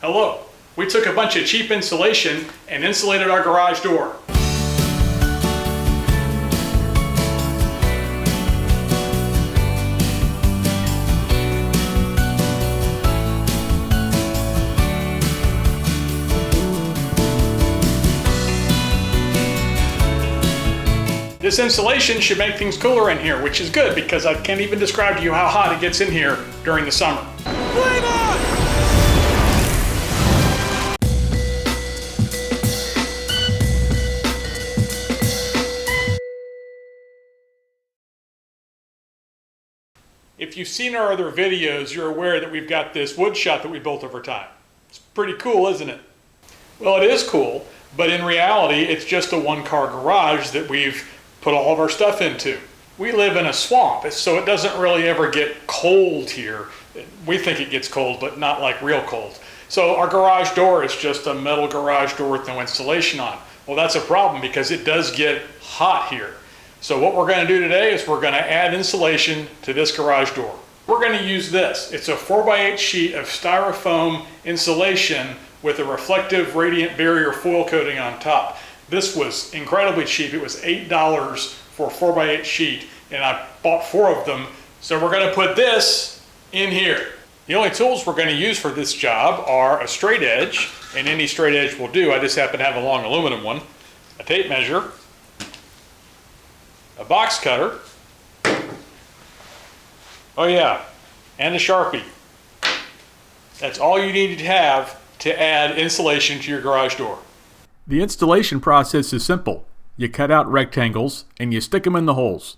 Hello. We took a bunch of cheap insulation and insulated our garage door. This insulation should make things cooler in here, which is good because I can't even describe to you how hot it gets in here during the summer. Flame on! If you've seen our other videos, you're aware that we've got this wood shop that we built over time. It's pretty cool, isn't it? Well, it is cool, but in reality, it's just a one-car garage that we've put all of our stuff into. We live in a swamp, so it doesn't really ever get cold here. We think it gets cold, but not like real cold. So our garage door is just a metal garage door with no insulation on. Well, that's a problem because it does get hot here. So what we're going to do today is we're going to add insulation to this garage door. We're going to use this. It's a 4x8 sheet of styrofoam insulation with a reflective radiant barrier foil coating on top. This was incredibly cheap. It was $8 for a 4x8 sheet, and I bought 4 of them. So we're going to put this in here. The only tools we're going to use for this job are a straight edge, and any straight edge will do. I just happen to have a long aluminum one, a tape measure, a box cutter, oh yeah, and a Sharpie. That's all you need to have to add insulation to your garage door. The installation process is simple. You cut out rectangles and you stick them in the holes.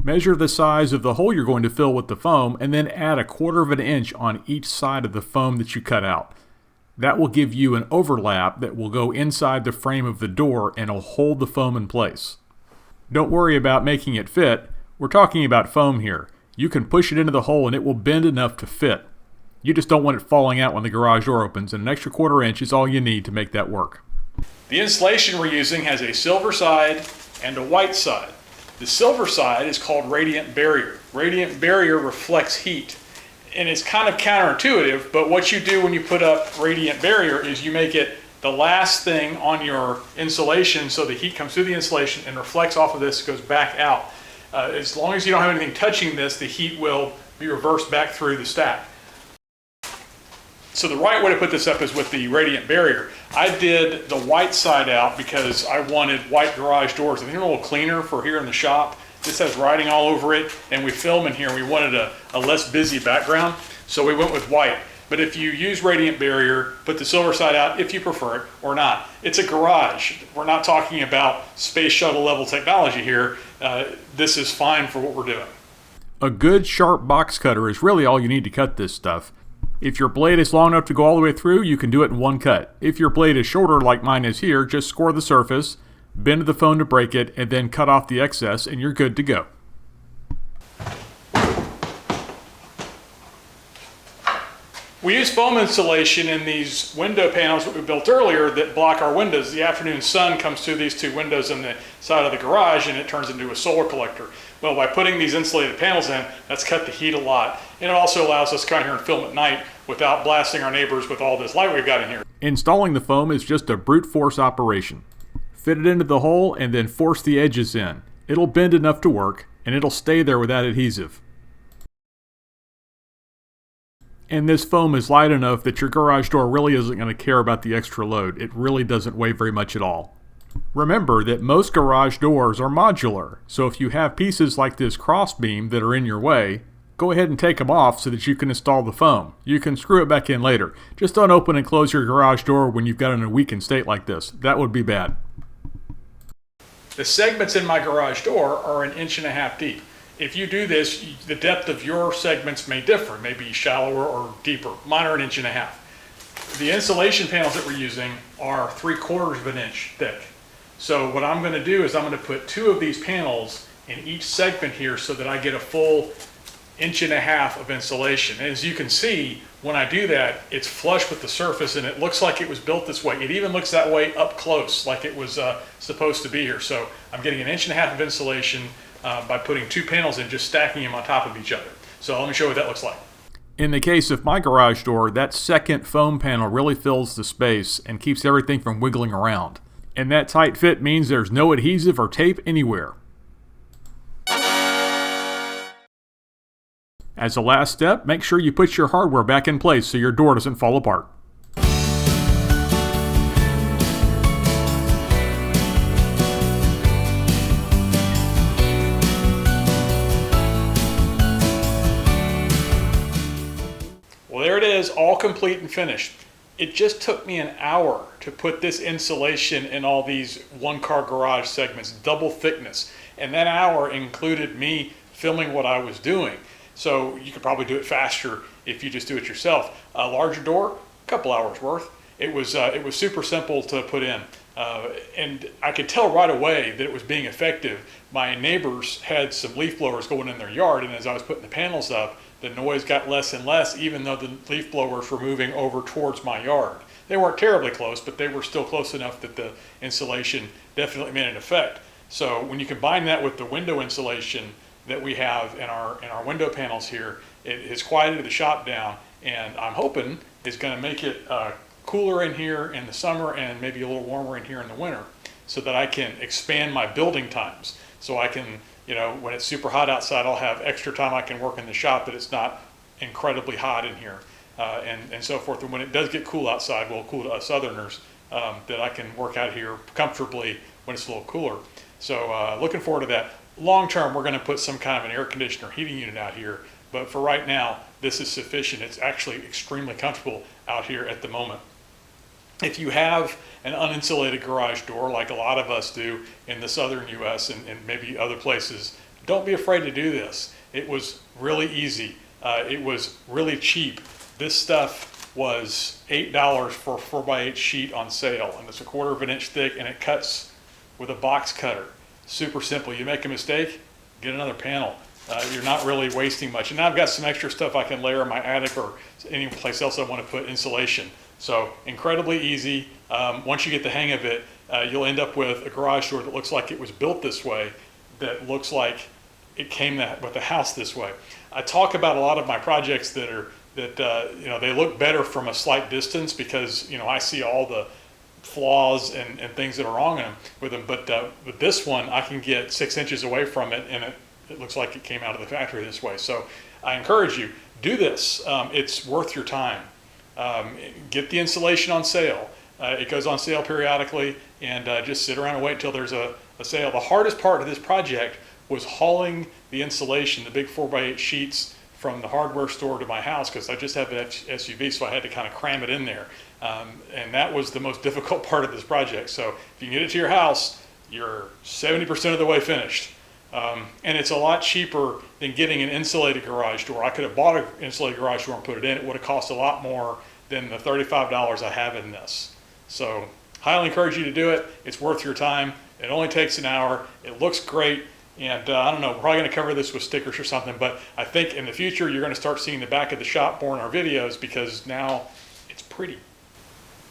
Measure the size of the hole you're going to fill with the foam and then add 1/4 inch on each side of the foam that you cut out. That will give you an overlap that will go inside the frame of the door and will hold the foam in place. Don't worry about making it fit. We're talking about foam here. You can push it into the hole and it will bend enough to fit. You just don't want it falling out when the garage door opens, and an extra 1/4 inch is all you need to make that work. The insulation we're using has a silver side and a white side. The silver side is called radiant barrier. Radiant barrier reflects heat. And it's kind of counterintuitive, but what you do when you put up radiant barrier is you make it the last thing on your insulation so the heat comes through the insulation and reflects off of this, goes back out. As long as you don't have anything touching this, the heat will be reversed back through the stack. So the right way to put this up is with the radiant barrier. I did the white side out because I wanted white garage doors. I think they're a little cleaner for here in the shop. This has writing all over it, and we film in here and we wanted a less busy background, so we went with white. But if you use radiant barrier, put the silver side out if you prefer it or not. It's a garage. We're not talking about space shuttle level technology here. This is fine for what we're doing. A good sharp box cutter is really all you need to cut this stuff. If your blade is long enough to go all the way through, you can do it in one cut. If your blade is shorter like mine is here, just score the surface, bend the foam to break it, and then cut off the excess and you're good to go. We use foam insulation in these window panels that we built earlier that block our windows. The afternoon sun comes through these 2 windows in the side of the garage and it turns into a solar collector. Well, by putting these insulated panels in, that's cut the heat a lot. And it also allows us to come here and film at night without blasting our neighbors with all this light we've got in here. Installing the foam is just a brute force operation. Fit it into the hole and then force the edges in. It'll bend enough to work and it'll stay there with that adhesive. And this foam is light enough that your garage door really isn't going to care about the extra load. It really doesn't weigh very much at all. Remember that most garage doors are modular, so if you have pieces like this crossbeam that are in your way, go ahead and take them off so that you can install the foam. You can screw it back in later. Just don't open and close your garage door when you've got it in a weakened state like this. That would be bad. The segments in my garage door are 1.5 inches deep. If you do this, the depth of your segments may differ, maybe shallower or deeper. Mine are 1.5 inches. The insulation panels that we're using are 3/4 inch thick. So what I'm going to do is I'm going to put 2 of these panels in each segment here so that I get a full 1.5 inches of insulation. And as you can see, when I do that, it's flush with the surface and it looks like it was built this way. It even looks that way up close, like it was supposed to be here. So I'm getting 1.5 inches of insulation by putting 2 panels in, just stacking them on top of each other. So let me show you what that looks like. In the case of my garage door, that second foam panel really fills the space and keeps everything from wiggling around. And that tight fit means there's no adhesive or tape anywhere. As a last step, make sure you put your hardware back in place so your door doesn't fall apart. Well, there it is, all complete and finished. It just took me an hour to put this insulation in all these one-car garage segments, double thickness. And that hour included me filming what I was doing. So you could probably do it faster if you just do it yourself. A larger door, a couple hours worth. It was super simple to put in. And I could tell right away that it was being effective. My neighbors had some leaf blowers going in their yard, and as I was putting the panels up, the noise got less and less, even though the leaf blowers were moving over towards my yard. They weren't terribly close, but they were still close enough that the insulation definitely made an effect. So when you combine that with the window insulation that we have in our window panels here, it has quieted the shop down, and I'm hoping it's going to make it cooler in here in the summer and maybe a little warmer in here in the winter, so that I can expand my building times. So I can, when it's super hot outside, I'll have extra time I can work in the shop that it's not incredibly hot in here, and so forth. And when it does get cool outside, well, cool to us Southerners, that I can work out here comfortably when it's a little cooler. So looking forward to that. Long term, we're going to put some kind of an air conditioner heating unit out here, but for right now, this is sufficient. It's actually extremely comfortable out here at the moment. If you have an uninsulated garage door, like a lot of us do in the southern US and maybe other places, don't be afraid to do this. It was really easy. It was really cheap. This stuff was $8 for a 4x8 sheet on sale, and it's a 1/4 of an inch thick, and it cuts with a box cutter. Super simple. You make a mistake, get another panel. You're not really wasting much. And now I've got some extra stuff I can layer in my attic or any place else I want to put insulation. So incredibly easy. Once you get the hang of it, you'll end up with a garage door that looks like it was built this way, that looks like it came with the house this way. I talk about a lot of my projects that they look better from a slight distance because I see all the flaws and things that are wrong with them. But with this one, I can get 6 inches away from it, and it looks like it came out of the factory this way. So I encourage you, do this. It's worth your time. Get the insulation on sale. It goes on sale periodically, and just sit around and wait until there's a sale. The hardest part of this project was hauling the insulation, the big 4x8 sheets, from the hardware store to my house, because I just have an SUV, so I had to kind of cram it in there. And that was the most difficult part of this project. So if you can get it to your house, you're 70% of the way finished. And it's a lot cheaper than getting an insulated garage door. I could have bought an insulated garage door and put it in. It would have cost a lot more than the $35 I have in this. So highly encourage you to do it. It's worth your time. It only takes an hour. It looks great. And I don't know, we're probably going to cover this with stickers or something, but I think in the future you're going to start seeing the back of the shop more in our videos because now it's pretty.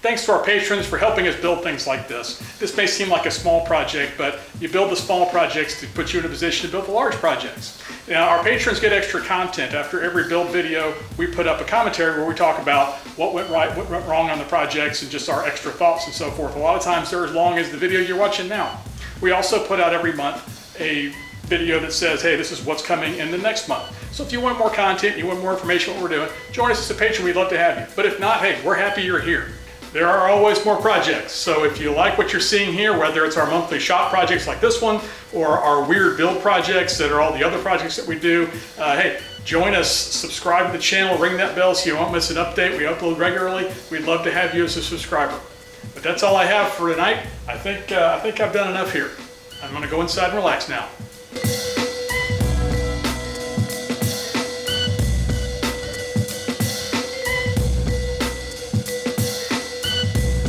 Thanks to our patrons for helping us build things like this. This may seem like a small project, but you build the small projects to put you in a position to build the large projects. Now, our patrons get extra content. After every build video, we put up a commentary where we talk about what went right, what went wrong on the projects, and just our extra thoughts and so forth. A lot of times they're as long as the video you're watching now. We also put out every month a video that says, hey, this is what's coming in the next month. So if you want more content, you want more information on what we're doing, join us as a patron. We'd love to have you. But if not, hey, we're happy you're here. There are always more projects. So if you like what you're seeing here, whether it's our monthly shop projects like this one or our weird build projects that are all the other projects that we do, hey, join us, subscribe to the channel, ring that bell so you won't miss an update. We upload regularly. We'd love to have you as a subscriber. But that's all I have for tonight. I think I've done enough here. I'm going to go inside and relax now.